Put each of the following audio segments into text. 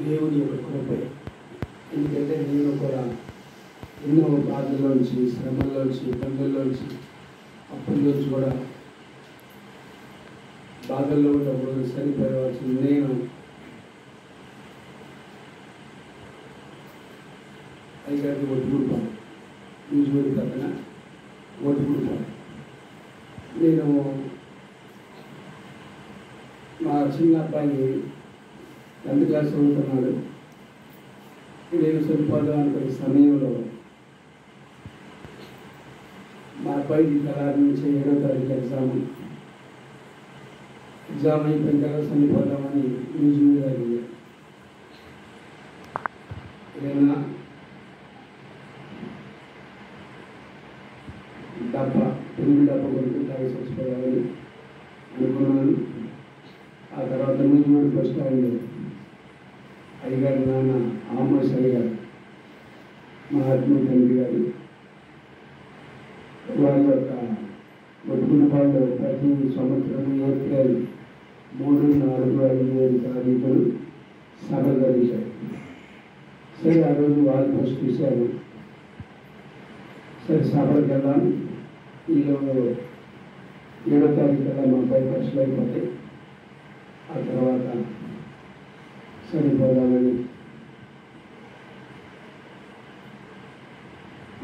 దేవుని యొక్క కృపే. ఎందుకంటే నేను కూడా ఎన్నో బాధల్లోంచి, శ్రమల్లోంచి, ఇబ్బందుల్లోంచి, అప్పుల్లోంచి కూడా బాధల్లో ఉన్నప్పుడు చనిపోయవలసింది నేను అయ్యారికి ఒట్టుకుంటాను. యూజువల్ పక్కన ఒట్టుకుంటాను. నేను మా చిన్న అబ్బాయి 10th క్లాస్ చదువుతున్నాడు. నేను చనిపోదాం అనుకునే సమయంలో మా అబ్బాయికి కళారు నుంచి 7వ తారీఖు ఎగ్జామ్ అయిపోయిన తర్వాత చనిపోదామని న్యూస్ మీద అడిగారు. ఏదైనా పెళ్లి డబ్బా కొడుకు తాగి చచ్చిపోయాలని అనుకున్నాను. ఆ తర్వాత న్యూస్ ఫస్ట్ ఆయన అయ్యగారు నాన్న ఆమోస్ అయ్యగారు, మా ఆత్మీయ తండ్రి గారు, వారి యొక్క ఒట్టుకున్న వాళ్ళు ప్రతి సంవత్సరం ఏప్రిల్ 3, 4, 5, 7 తారీఖులు సభ జరిగాయి. సరే ఆ రోజు వాళ్ళు ఫస్ట్ చూశారు. సరే సభలకు వెళ్ళాను. ఈలోగా 7వ తారీఖు కల్లా మా అబ్బాయి ఫస్ట్లు అయిపోతాయి. ఆ తర్వాత చనిపోదామని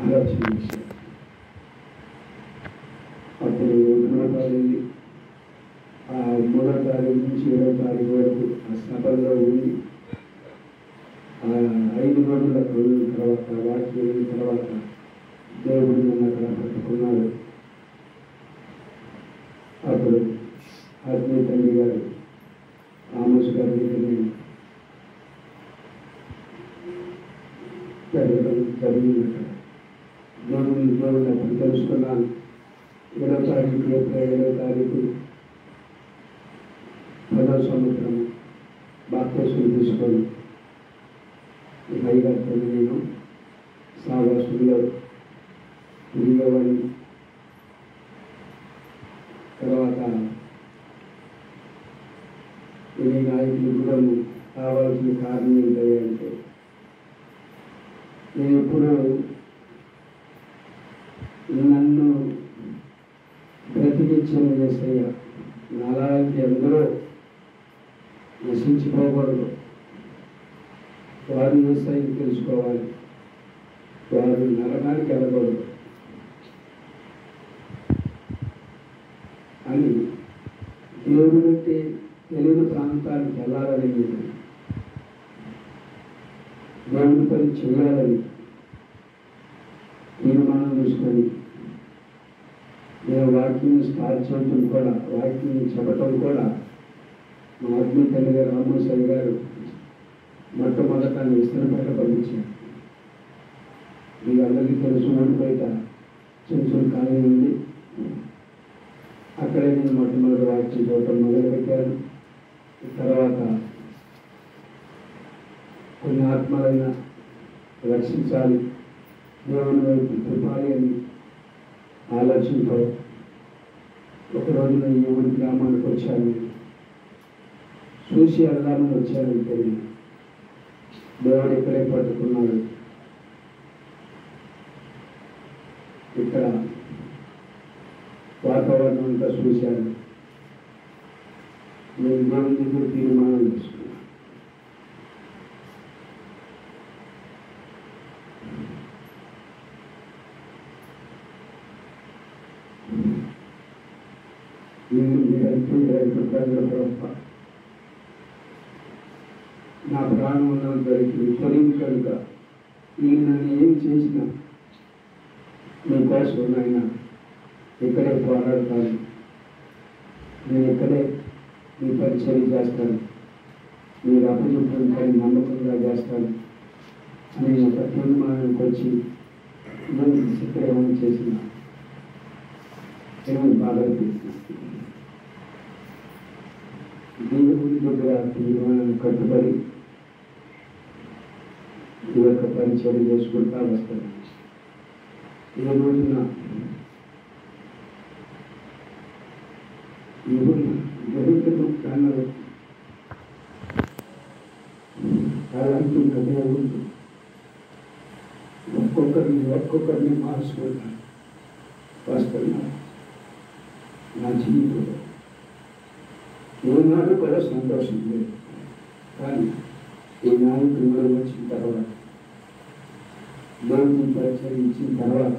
ఆలోచన చేశాను. అప్పుడు 3వ తారీఖు ఆ 3వ తారీఖు నుంచి 7వ తారీఖు వరకు ఆ సభలో ఉండి 5 రోజుల తర్వాత వాటికి వెళ్ళిన తర్వాత దేవుడు నన్ను అక్కడ పట్టుకున్నాడు. అప్పుడు ఆత్మీయ తండ్రి గారు ఆమోస్ గారి దగ్గర నేను పెరగడం జరిగిందట. దేవుడిని అప్పుడు తెలుసుకున్నాను. 7వ తారీఖు ఏప్రిల్ 7వ తారీఖు 10వ సంవత్సరం బాప్తిస్మం తీసుకొని అయ్యగారితో నేను సావాసంలో తిరిగేవాడిని. తర్వాత ఈ నాయకులు కూడా కావాల్సిన కారణం ఏంటంటే నేను ఎప్పుడు నన్ను బ్రతికించిన యేసయ్య నాలాంటి అందరూ నశించిపోకూడదు. వారు యేసయ్యని తెలుసుకోవాలి. వారు నరకానికి వెళ్ళకూడదు అని దేవుడు బట్టి తెలుగు ప్రాంతానికి వెళ్ళాలని, దేవుడి పని చేయాలని తీర్మానం తీసుకొని నేను వాక్యం స్టార్ట్ చేయటం కూడా, వాక్యం చెప్పటం కూడా మా ఆత్మీయ తండ్రి గారు ఆమోస్ గారు మొట్టమొదట విస్తరణపేట పంపించారు. మీకు అందరికీ తెలుసు, బయట చిన్న కాలేజీ ఉంది. అక్కడే నేను మొట్టమొదటి వాక్యం చూడటం మొదలుపెట్టాను. తర్వాత కొన్ని ఆత్మలైన రక్షించాలి, దేవుని వైపు తిప్పాలి అని ఆలోచనతో ఒకరోజున ఈ ఊరి గ్రామానికి వచ్చాను. చూసి వెళ్దామని వచ్చానంటే దేవుడు ఇక్కడే పట్టుకున్నాడు. ఇక్కడ వాతావరణం అంతా చూశాను. నేను దేవుని దగ్గర తీర్మానం చేసుకున్నాను. నా ప్రాణం ఉన్నంత తొలిగి కనుక నేను నన్ను ఏం చేసినా మీకోసం ఆయన ఇక్కడే పోరాడతాను, నేను ఇక్కడే మీ పరిచయం చేస్తాను, మీరు అప్పచెప్పని పని నమ్మకంగా చేస్తాను అని ఒక తీర్మానానికి వచ్చి నేను చిత్రమని చేసిన ఏమో బాగా దేవుడి దగ్గర తీర్మానాన్ని కట్టుబడి ఈ యొక్క పరిచయం చేసుకుంటా వస్తాను. ఈ రోజున దేవుడు జరుగుతుంది. అలాంటి దేవుడు ఒక్కొక్కరిని మార్చుకుంటాను వస్తున్నారు నా జీవితంలో. ఏనాడు కూడా సంతోషం లేదు, కానీ ఈ నాయకులు కూడా వచ్చిన తర్వాత, దేవుని పరిచయించిన తర్వాత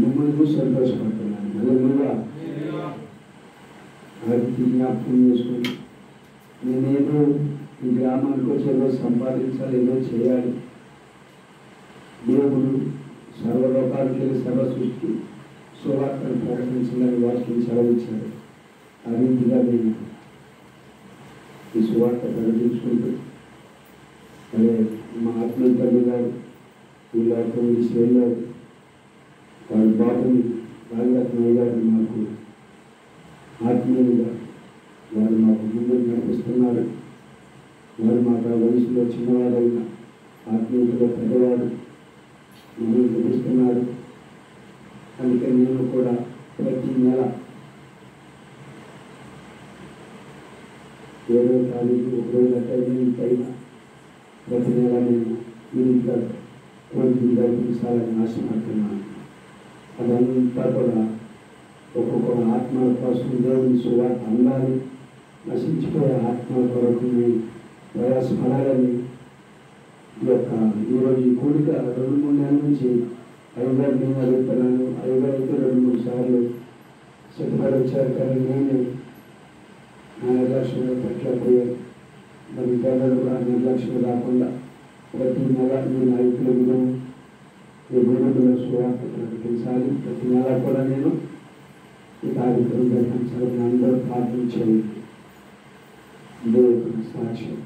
మిమ్మల్ని సంతోషపడుతున్నాను. నలుగురుగా అది జ్ఞాపకం చేసుకుని నేనేదో ఈ గ్రామానికి వచ్చి ఏదో సంపాదించాలి, ఏదో చేయాలి. దేవుడు సర్వలోకానికి వెళ్ళి సర్వ సృష్టి సువార్తను ప్రకటించాలని వాక్యం సెలవిచ్చాడు. ఆ రీతిగా నేను ఈ సువార్త ప్రకటించుకుంటూ అదే మా ఆత్మీయ తల్లి గారు వీళ్ళతో శ్రేణుగారు వారి బాబుని రాజరత్నయ్య గారు మాకు ఆత్మీయులుగా వారు మాకు ముందు నడిపిస్తున్నారు. వారు మాకు ఆ వయసులో చిన్నవారైన ఆత్మీయులుగా పెద్దవాడు మమ్మల్ని చూపిస్తున్నారు. అందుకని నేను కూడా ప్రతి నెల 7వ తారీఖు 1 రోజు పైన ప్రతి నెల నేను ఇంట్లో కోరికలు జరిపించాలని ఆశపడుతున్నాను. అదంతా కూడా ఒక్కొక్క ఆత్మల కోసం దేవుని సువార్త అందాలి, నశించిపోయే ఆత్మల కొరకు ప్రయాసపడాలని ఈరోజు ఈ కూడిక 2-3 నెలల నుంచి అయ్యగారు నేను అడుగుతున్నాను. అయ్యగారు అయితే 2-3 సార్లు సిద్ధపడి వచ్చారు, కానీ నేను నా నిర్లక్ష్యంగా పెట్టలేకపోయాను. మరి పేదలు కూడా నిర్లక్ష్యం రాకుండా ప్రతి నెల ఈ నాయకుల గురువు ఈ గురువుల సువార్త ప్రకటించాలి. ప్రతి నెల కూడా నేను ఈ కార్యక్రమం జరిపించాలని అందరూ ప్రార్థించేది దేవుడు సాక్ష్యం.